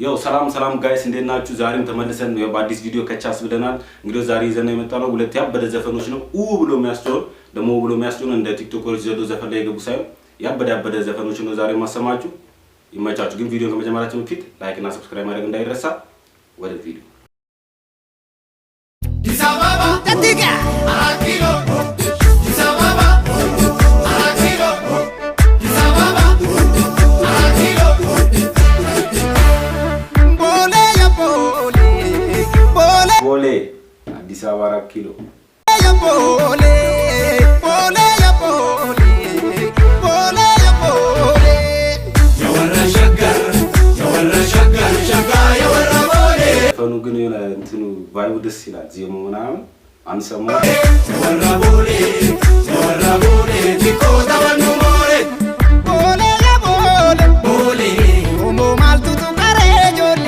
ያው ሰላም ጋይስ እንዴት ናችሁ? ዛሬም ተመልሰን ያው በአዲስ ቪዲዮ ከቻስ ብለናል። እንግዲህ ዛሬ ይዘን የመጣነው ሁለት ያበደ ዘፈኖች ነው። ብሎ የሚያስጮህ ደግሞ ብሎ የሚያስጮህ እንደ ቲክቶከሮች ዘሎ ዘፈን ላይ የገቡ ሳይሆን ያበደ ዘፈኖች ነው ዛሬ ማሰማችሁ። ይመቻችሁ። ግን ቪዲዮን ከመጀመራችን በፊት ላይክ እና ሰብስክራይብ ማድረግ እንዳይረሳ። ወደ ቪዲዮ ዲሳባባ ተቲጋ አራኪሎ ዲሳባባ አራኪሎ ዲሳባባ አራኪሎ ቦሌ አዲስ አበባ 4 ኪሎ ቦሌ ፈኑ ግን እንትኑ ቫይቡ ደስ ይላል። ዜማ ምናምን አንሰማው የወራ ቦሌ ዲኮ ታወኑ ሞሬ ቦሌ ኦሞ ማልቱቱ ካሬጆሌ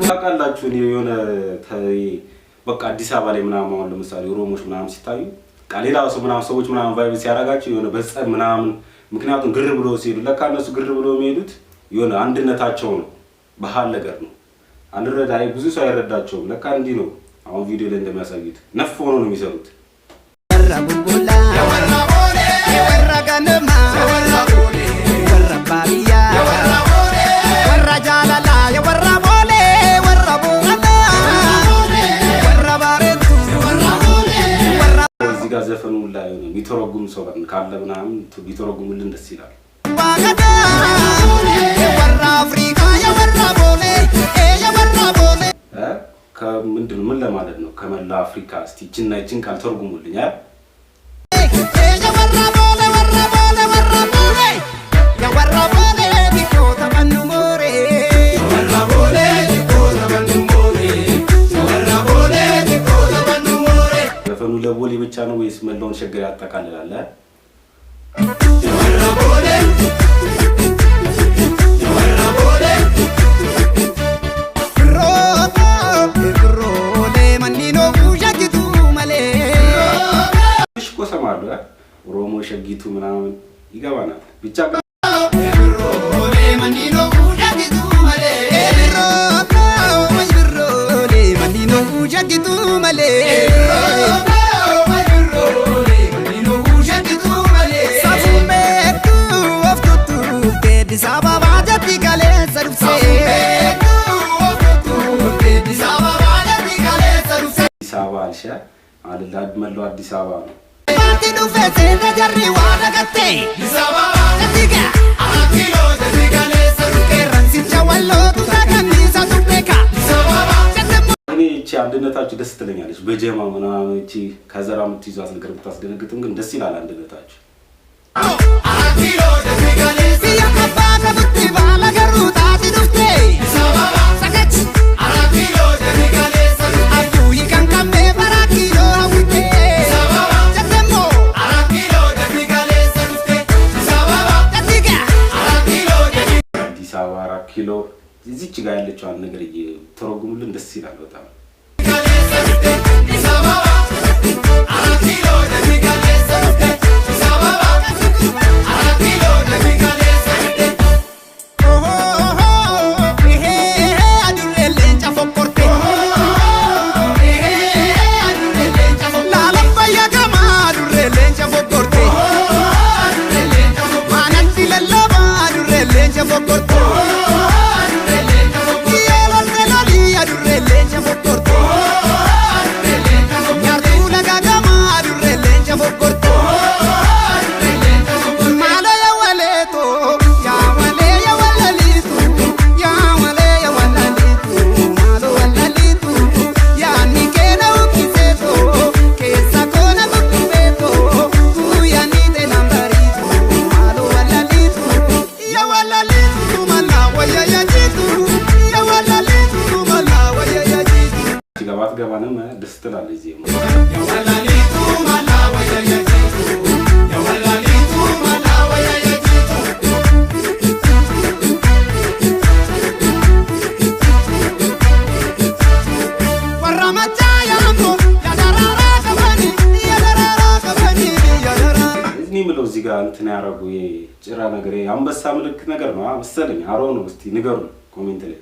ታውቃላችሁ የሆነ በቃ አዲስ አበባ ላይ ምናምን አሁን ለምሳሌ ኦሮሞች ምናምን ሲታዩ ሌላ ሰዎች ምናምን ቫይብ ሲያረጋቸው የሆነ በጸብ ምናምን ምክንያቱም ግር ብሎ ሲሄዱ ለካ እነሱ ግር ብሎ የሚሄዱት የሆነ አንድነታቸው ነው፣ ባህል ነገር ነው። አንረዳይ ብዙ ሰው አይረዳቸውም። ለካ እንዲህ ነው። አሁን ቪዲዮ ላይ እንደሚያሳዩት ነፍ ሆኖ ነው የሚሰሩት። ዘፈኑ ላይ የሚተረጉም ሰው ካለ ምናምን ቢተረጉምልን ደስ ይላል። ከምንድን ምን ለማለት ነው? ከመላ አፍሪካ እስቲ እቺን ካልተረጉሙልኝ ለቦሌ ብቻ ነው ወይስ መላውን ሸገር ያጠቃልላል? ቆሰማሉ ኦሮሞ ሸጊቱ ምናምን ይገባናል ብቻ መላው አዲስ አበባ ነው። እኔ እቺ አንድነታችሁ ደስ ትለኛለች። በጀማ ምናምን እቺ ከዘራ የምትይዟት ነገር ብታስደነግጥም ግን ደስ ይላል አንድነታችሁ። ኪሎ እዚች ጋር ያለችው ነገር እየተረጉሙልን ደስ ይላል በጣም። ገባንም ደስ ትላለች ዜማ ጋር እንትን ያረጉ የጭራ ነገር አንበሳ ምልክት ነገር ነው መሰለኝ። አሮ ነው። እስቲ ንገሩን ኮሜንት ላይ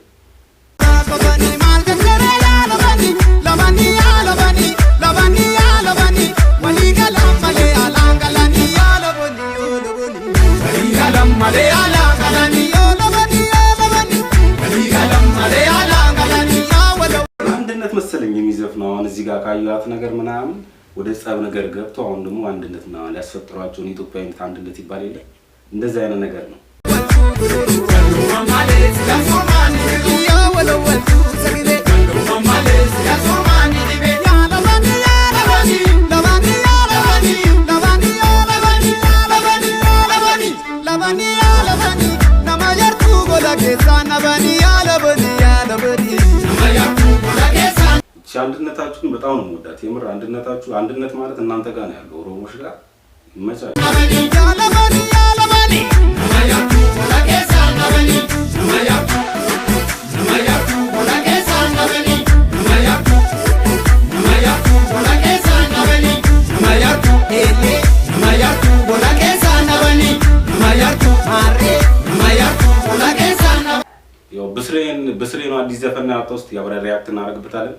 አንድነት መሰለኝ የሚዘፍነው። አሁን እዚህ ጋር ካዩት ነገር ምናምን ወደ ጸብ ነገር ገብቶ አሁን ደግሞ አንድነት ምናምን ሊያስፈጥሯቸውን ኢትዮጵያዊነት አንድነት ይባል የለ እንደዚህ አይነት ነገር ነው። አንድነታችሁን በጣም ነው የምወዳት የምር አንድነታችሁ። አንድነት ማለት እናንተ ጋር ነው ያለው ኦሮሞሽ ጋር ይመቻል። ያው ብስሬ ነው አዲስ ዘፈን ያወጣው። እስቲ አብረን ሪአክት እናደርግበታለን።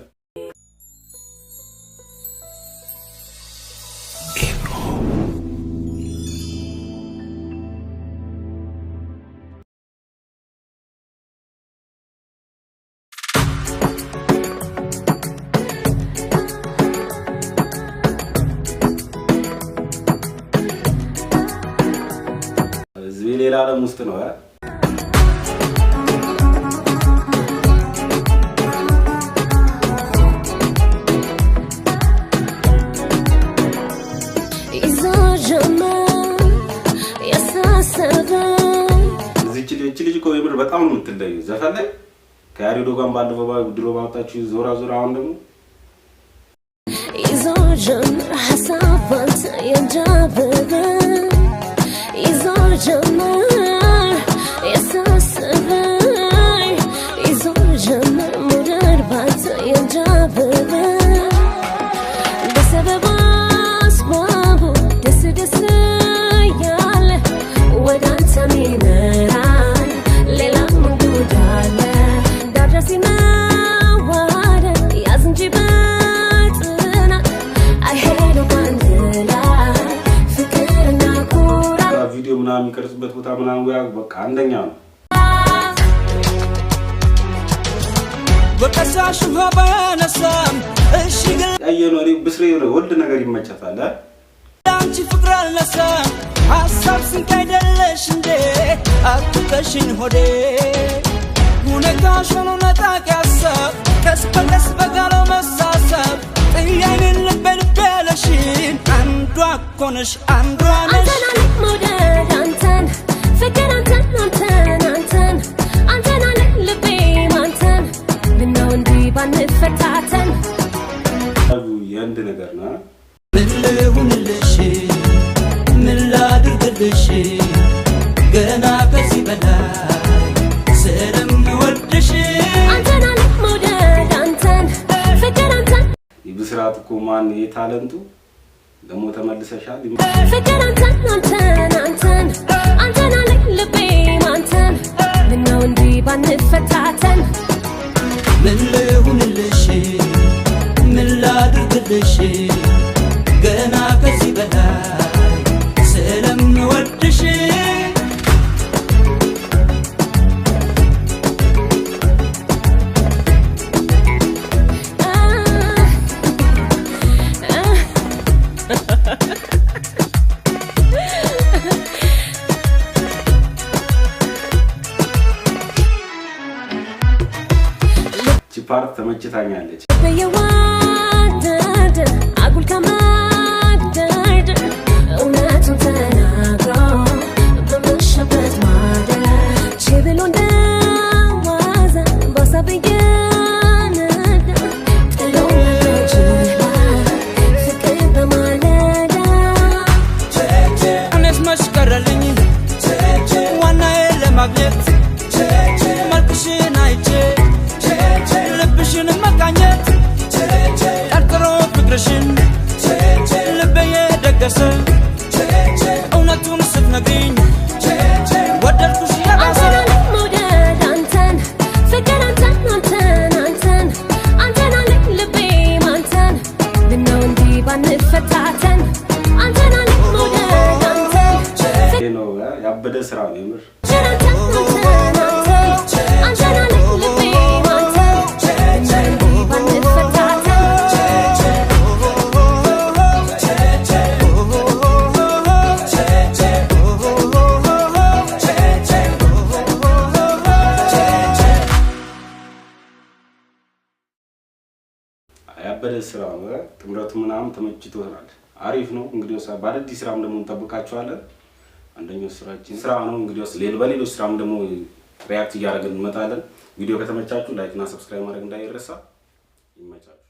እዚህ ሌላ ዓለም ውስጥ ነው እቺ ልጅ እኮ የምር በጣም ነው የምትለየው ዘፈን ላይ ከያሬዶ ጋር ባለፈው ድሮ ባወጣችሁ ዞራ ዞራ አሁን ደግሞ ይዞጀም ሐሳባት የንጃበበ ይዞጀም ያሳሰበ ይዞጀም ሙደርባት የንጃበበ በሰበብ አስባቡ ደስ ደስ ያለ ወደ አንተ ሚመራን ሌላ መንገድ አለ ዳርሲና ዋደ ያዝንጂ በጥና አይሄዱ ባንድላ ፍቅርና ኩራ ቪዲዮ ምናምን የሚቀርጽበት ቦታ ምናምን በቃ አንደኛ ነው። በቀሳሽ ባነሳም እሺ ግን አየነው ብስሬ ወልድ ነገር ይመቻታል አንቺ ፍቅር አልነሳም ሐሳብ ስንት አይደለሽ እንዴ አትከሽኝ ሆዴ ሁኔታሽ ሆኖ ነጣቂ ሐሳብ ቀስ በቀስ በጋለው መሳሳብ ጥያቄን ልቤን በለሽን አንዷ እኮ ነሽ አንዷ ነሽ አንተን አለኝ መውደድ አንተን ፍቅር አንተን አንተን አንተን አንተን አለኝ ልቤ አንተን ምነው እንዲህ ባንፈታተን የአንድ ነገር ነው ምን ልሁንልሽ ምን ላድርግልሽ ገና ከዚህ በላይ ስለምወድሽ አንተን አለኝ መውደድ አንተን ፍቅር አንተን ይብስራት እኮ ማን የታለንቱ ደግሞ ተመልሰሻል ፍቅር አንተን አንተን አንተን አንተን አለኝ ልቤ አንተን ምነው እንዲህ ባንፈታተን ምን ልሁንልሽ ምን ላድርግልሽ ገና ከዚህ በላይ ስለምወድሽ ፓርት ተመችታኛለች በየዋደድ አጉል ከማደድ እውነቱን ተናግሮ በመሸበት ማደር ችብሎ እንደዋዛ በሳብ እየነዳ ጥሎ ለጅላ ፍቅር በማለዳ እኔስ መስቀረልኝ ዋናዬ ለማግኘት መልክሽን አይቼ ልብሽን መቃኘት ጠርጥሮ ፍቅርሽን ልቤ የደገሰ እውነቱን ያበደ ስራ ነው። ጥምረቱ ምናምን ተመችቶናል። አሪፍ ነው። እንግዲህ በአዳዲስ ስራም ደግሞ እንጠብቃችኋለን። አንደኛው ስራችን ስራ ነው። እንግዲህ በሌሎች ስራም ደግሞ ሪያክት እያደረግን እንመጣለን። ቪዲዮ ከተመቻችሁ ላይክ እና ሰብስክራይብ ማድረግ እንዳይረሳ። ይመቻችሁ።